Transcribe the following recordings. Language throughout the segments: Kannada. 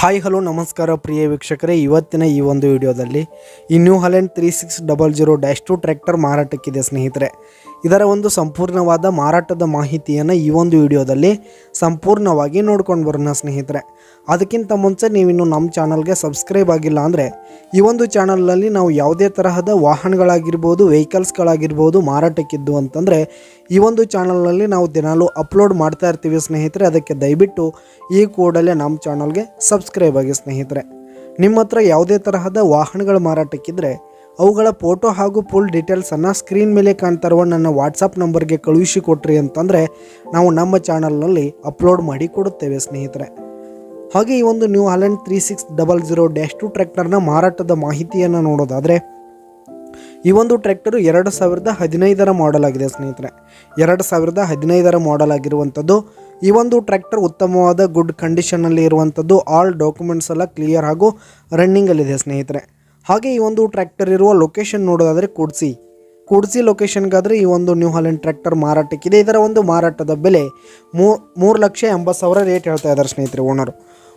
ಹಾಯ್ ಹಲೋ ನಮಸ್ಕಾರ ಪ್ರಿಯ ವೀಕ್ಷಕರೇ, ಇವತ್ತಿನ ಈ ಒಂದು ವಿಡಿಯೋದಲ್ಲಿ ಈ ನ್ಯೂ ಹಾಲೆಂಡ್ 3600-2 ಟ್ರ್ಯಾಕ್ಟರ್ ಮಾರಾಟಕ್ಕಿದೆ ಸ್ನೇಹಿತರೆ. ಇದರ ಒಂದು ಸಂಪೂರ್ಣವಾದ ಮಾರಾಟದ ಮಾಹಿತಿಯನ್ನು ಈ ಒಂದು ವಿಡಿಯೋದಲ್ಲಿ ಸಂಪೂರ್ಣವಾಗಿ ನೋಡ್ಕೊಂಡು ಬರೋಣ ಸ್ನೇಹಿತರೆ. ಅದಕ್ಕಿಂತ ಮುಂಚೆ ನೀವಿನ್ನು ನಮ್ಮ ಚಾನಲ್ಗೆ ಸಬ್ಸ್ಕ್ರೈಬ್ ಆಗಿಲ್ಲ ಅಂದರೆ ಈ ಒಂದು ಚಾನಲ್ನಲ್ಲಿ ನಾವು ಯಾವುದೇ ತರಹದ ವಾಹನಗಳಾಗಿರ್ಬೋದು, ವೆಹಿಕಲ್ಸ್ಗಳಾಗಿರ್ಬೋದು ಮಾರಾಟಕ್ಕಿದ್ದು ಅಂತಂದರೆ ಈ ಒಂದು ಚಾನಲ್ನಲ್ಲಿ ನಾವು ದಿನಾಲೂ ಅಪ್ಲೋಡ್ ಮಾಡ್ತಾ ಇರ್ತೀವಿ ಸ್ನೇಹಿತರೆ. ಅದಕ್ಕೆ ದಯವಿಟ್ಟು ಈ ಕೂಡಲೇ ನಮ್ಮ ಚಾನಲ್ಗೆ ಸಬ್ಸ್ಕ್ರೈಬ್ ಆಗಿ ಸ್ನೇಹಿತರೆ. ನಿಮ್ಮ ಹತ್ರ ಯಾವುದೇ ತರಹದ ವಾಹನಗಳ ಮಾರಾಟಕ್ಕಿದ್ರೆ ಅವುಗಳ ಫೋಟೋ ಹಾಗೂ ಫುಲ್ ಡೀಟೇಲ್ಸನ್ನು ಸ್ಕ್ರೀನ್ ಮೇಲೆ ಕಾಣ್ತಾ ಇರುವ ನನ್ನ ವಾಟ್ಸಪ್ ನಂಬರ್ಗೆ ಕಳುಹಿಸಿ ಕೊಟ್ರಿ ಅಂತಂದರೆ ನಾವು ನಮ್ಮ ಚಾನಲ್ನಲ್ಲಿ ಅಪ್ಲೋಡ್ ಮಾಡಿ ಕೊಡುತ್ತೇವೆ ಸ್ನೇಹಿತರೆ. ಹಾಗೆ ಈ ಒಂದು ನ್ಯೂ ಹಾಲೆಂಡ್ 3600-2 ಟ್ರ್ಯಾಕ್ಟರ್ನ ಮಾರಾಟದ ಮಾಹಿತಿಯನ್ನು ನೋಡೋದಾದರೆ ಈ ಒಂದು ಟ್ರ್ಯಾಕ್ಟರು 2015 ಮಾಡೆಲ್ ಆಗಿದೆ ಸ್ನೇಹಿತರೆ. 2015 ಮಾಡೆಲ್ ಆಗಿರುವಂಥದ್ದು. ಈ ಒಂದು ಟ್ರ್ಯಾಕ್ಟರ್ ಉತ್ತಮವಾದ ಗುಡ್ ಕಂಡೀಷನಲ್ಲಿ ಇರುವಂಥದ್ದು. ಆಲ್ ಡಾಕ್ಯುಮೆಂಟ್ಸ್ ಎಲ್ಲ ಕ್ಲಿಯರ್ ಹಾಗೂ ರನ್ನಿಂಗಲ್ಲಿದೆ ಸ್ನೇಹಿತರೆ. ಹಾಗೆ ಈ ಒಂದು ಟ್ರ್ಯಾಕ್ಟರ್ ಇರುವ ಲೊಕೇಶನ್ ನೋಡೋದಾದರೆ ಕುಡ್ಸಿ ಲೊಕೇಶನ್ಗಾದರೆ ಈ ಒಂದು ನ್ಯೂ ಹಾಲೆಂಡ್ ಟ್ರ್ಯಾಕ್ಟರ್ ಮಾರಾಟಕ್ಕಿದೆ. ಇದರ ಒಂದು ಮಾರಾಟದ ಬೆಲೆ 3,80,000 ರೇಟ್ ಹೇಳ್ತಾ ಇದ್ದಾರೆ ಸ್ನೇಹಿತರೆ. ಓನರು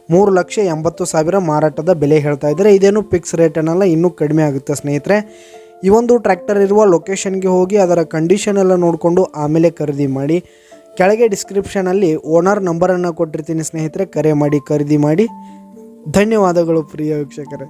3,80,000 ಮಾರಾಟದ ಬೆಲೆ ಹೇಳ್ತಾ ಇದ್ದಾರೆ. ಇದೇನು ಫಿಕ್ಸ್ ರೇಟ್ ಅನ್ನಲ್ಲ, ಇನ್ನೂ ಕಡಿಮೆ ಆಗುತ್ತೆ ಸ್ನೇಹಿತರೆ. ಈ ಒಂದು ಟ್ರ್ಯಾಕ್ಟರ್ ಇರುವ ಲೊಕೇಶನ್ಗೆ ಹೋಗಿ ಅದರ ಕಂಡೀಷನ್ ಎಲ್ಲ ನೋಡಿಕೊಂಡು ಆಮೇಲೆ ಖರೀದಿ ಮಾಡಿ. ಕೆಳಗೆ ಡಿಸ್ಕ್ರಿಪ್ಷನಲ್ಲಿ ಓನರ್ ನಂಬರನ್ನು ಕೊಟ್ಟಿರ್ತೀನಿ ಸ್ನೇಹಿತರೆ, ಕರೆ ಮಾಡಿ ಖರೀದಿ ಮಾಡಿ. ಧನ್ಯವಾದಗಳು ಪ್ರಿಯ ವೀಕ್ಷಕರೇ.